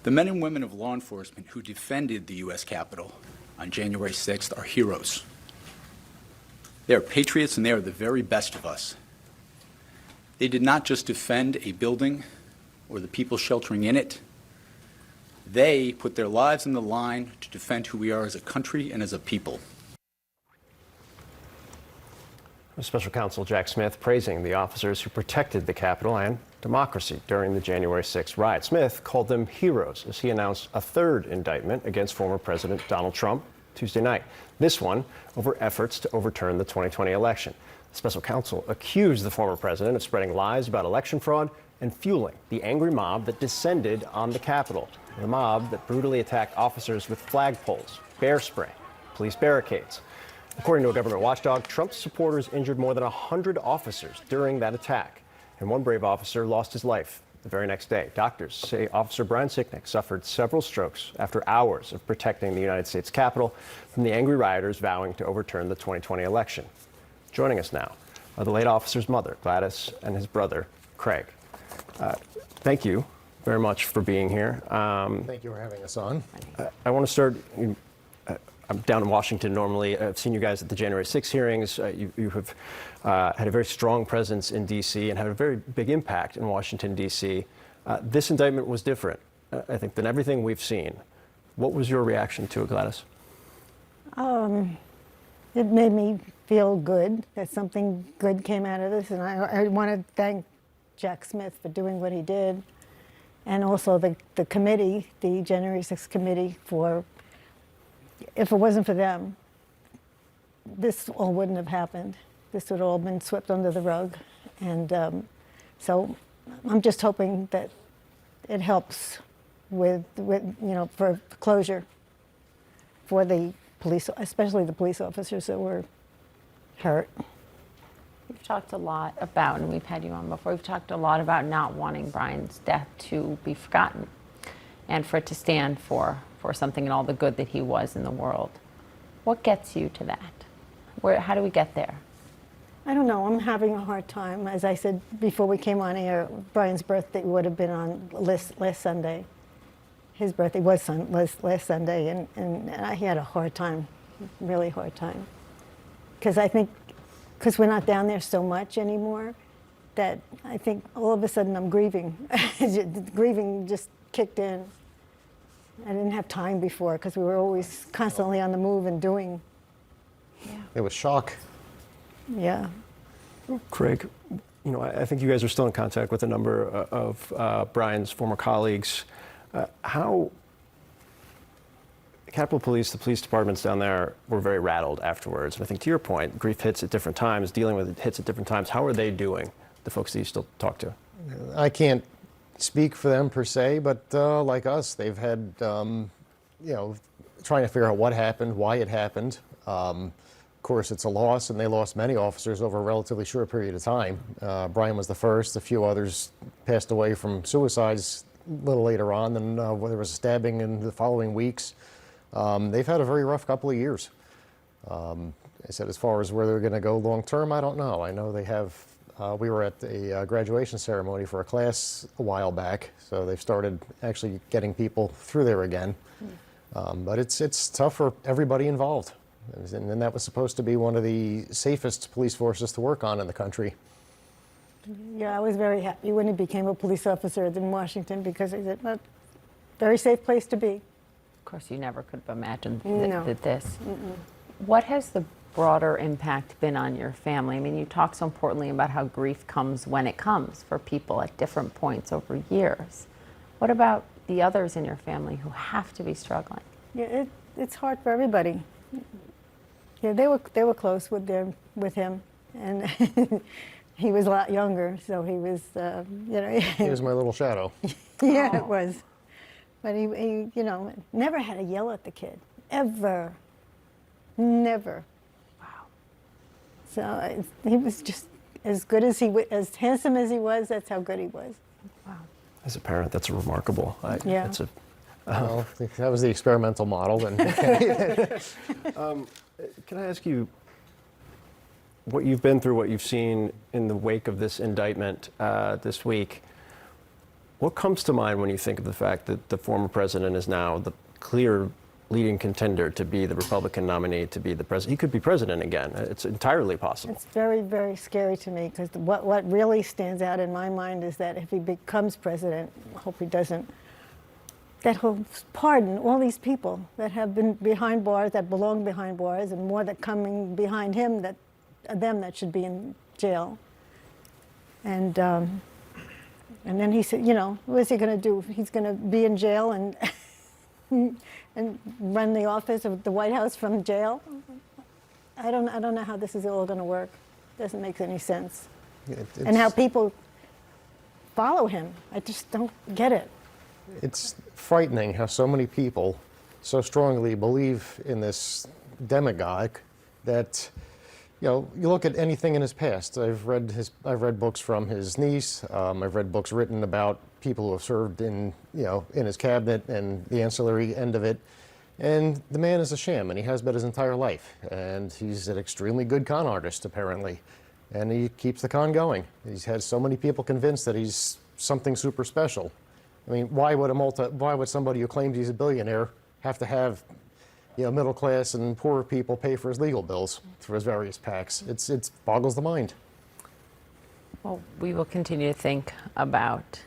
The men and women of law enforcement who defended the U.S. Capitol on January 6th are heroes. They are patriots and they are the very best of us. They did not just defend a building or the people sheltering in it. They put their lives on the line to defend who we are as a country and as a people. Special Counsel Jack Smith praising the officers who protected the Capitol and democracy during the January 6th riot. Smith called them heroes as he announced a third indictment against former President Donald Trump Tuesday night. This one over efforts to overturn the 2020 election. The special counsel accused the former president of spreading lies about election fraud and fueling the angry mob that descended on the Capitol. The mob that brutally attacked officers with flagpoles, bear spray, police barricades. According to a government watchdog, Trump's supporters injured more than 100 officers during that attack, and one brave officer lost his life the very next day. Doctors say Officer Brian Sicknick suffered several strokes after hours of protecting the United States Capitol from the angry rioters vowing to overturn the 2020 election. Joining us now are the late officer's mother, Gladys, and his brother, Craig. Thank you very much for being here. Thank you for having us on. I want to start. I'm down in Washington normally. I've seen you guys at the January 6 hearings. You have had a very strong presence in D.C. and had a very big impact in Washington, D.C. This indictment was different, I think, than everything we've seen. What was your reaction to it, Gladys? It made me feel good that something good came out of this, and I want to thank Jack Smith for doing what he did, and also the committee, the January 6th committee, for, if it wasn't for them, this all wouldn't have happened. This would have all been swept under the rug. And so I'm just hoping that it helps with for closure for the police, especially the police officers that were hurt. We've talked a lot about, and we've had you on before, we've talked a lot about not wanting Brian's death to be forgotten and for it to stand for something and all the good that he was in the world. What gets you to that? How do we get there? I don't know. I'm having a hard time. As I said before we came on air, Brian's birthday would have been on last Sunday. His birthday was last Sunday, and he had a hard time, really hard time. Because we're not down there so much anymore, that I think all of a sudden I'm grieving. Grieving just kicked in. I didn't have time before because we were always constantly on the move and doing. Yeah. It was shock. Yeah. Craig, I think you guys are still in contact with a number of Brian's former colleagues. How Capitol Police, the police departments down there, were very rattled afterwards. And I think to your point, grief hits at different times, dealing with it hits at different times. How are they doing, the folks that you still talk to? I can't speak for them per se, but like us, they've had, trying to figure out what happened, why it happened. Of course, it's a loss, and they lost many officers over a relatively short period of time. Brian was the first. A few others passed away from suicides a little later on, and there was a stabbing in the following weeks. They've had a very rough couple of years. I said, as far as where they're going to go long term, I don't know. I know they have. We were at a graduation ceremony for a class a while back, so they've started actually getting people through there again. But it's tough for everybody involved. And that was supposed to be one of the safest police forces to work on in the country. Yeah, I was very happy when he became a police officer in Washington because it's a very safe place to be. Of course, you never could have imagined this. Mm-mm. What has the broader impact been on your family? I mean, you talk so importantly about how grief comes when it comes for people at different points over years. What about the others in your family who have to be struggling? Yeah, it's hard for everybody. Yeah, they were close with him, and he was a lot younger, so he was, He was my little shadow. Yeah, it was. But he never had to yell at the kid, ever, never. Wow. So he was just as good as as handsome as he was. That's how good he was. Wow. As a parent, that's remarkable. Yeah. Well, that was the experimental model. And Can I ask you what you've been through, what you've seen in the wake of this indictment this week? What comes to mind when you think of the fact that the former president is now the clear leading contender to be the Republican nominee to be the president? He could be president again. It's entirely possible. It's very, very scary to me because what really stands out in my mind is that if he becomes president, I hope he doesn't, that he'll pardon all these people that have been behind bars, that belong behind bars, and more that coming behind him that should be in jail. And then he said, you know, what is he going to do? He's going to be in jail and and run the office of the White House from jail? I don't know how this is all going to work. Doesn't make any sense. And how people follow him. I just don't get it. It's frightening how so many people so strongly believe in this demagogue that, you know, you look at anything in his past. I've read books from his niece. I've read books written about people who have served in, you know, in his cabinet and the ancillary end of it. And the man is a sham, and he has been his entire life. And he's an extremely good con artist, apparently. And he keeps the con going. He's had so many people convinced that he's something super special. I mean, why would somebody who claims he's a billionaire have to have, you know, middle class and poorer people pay for his legal bills through his various PACs? It boggles the mind. Well, we will continue to think about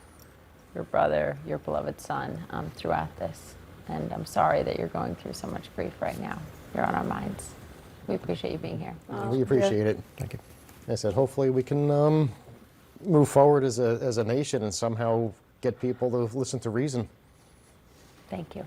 your brother, your beloved son, throughout this. And I'm sorry that you're going through so much grief right now. You're on our minds. We appreciate you being here. We appreciate it. Thank you. I said, hopefully we can move forward as a nation and somehow get people to listen to reason. Thank you.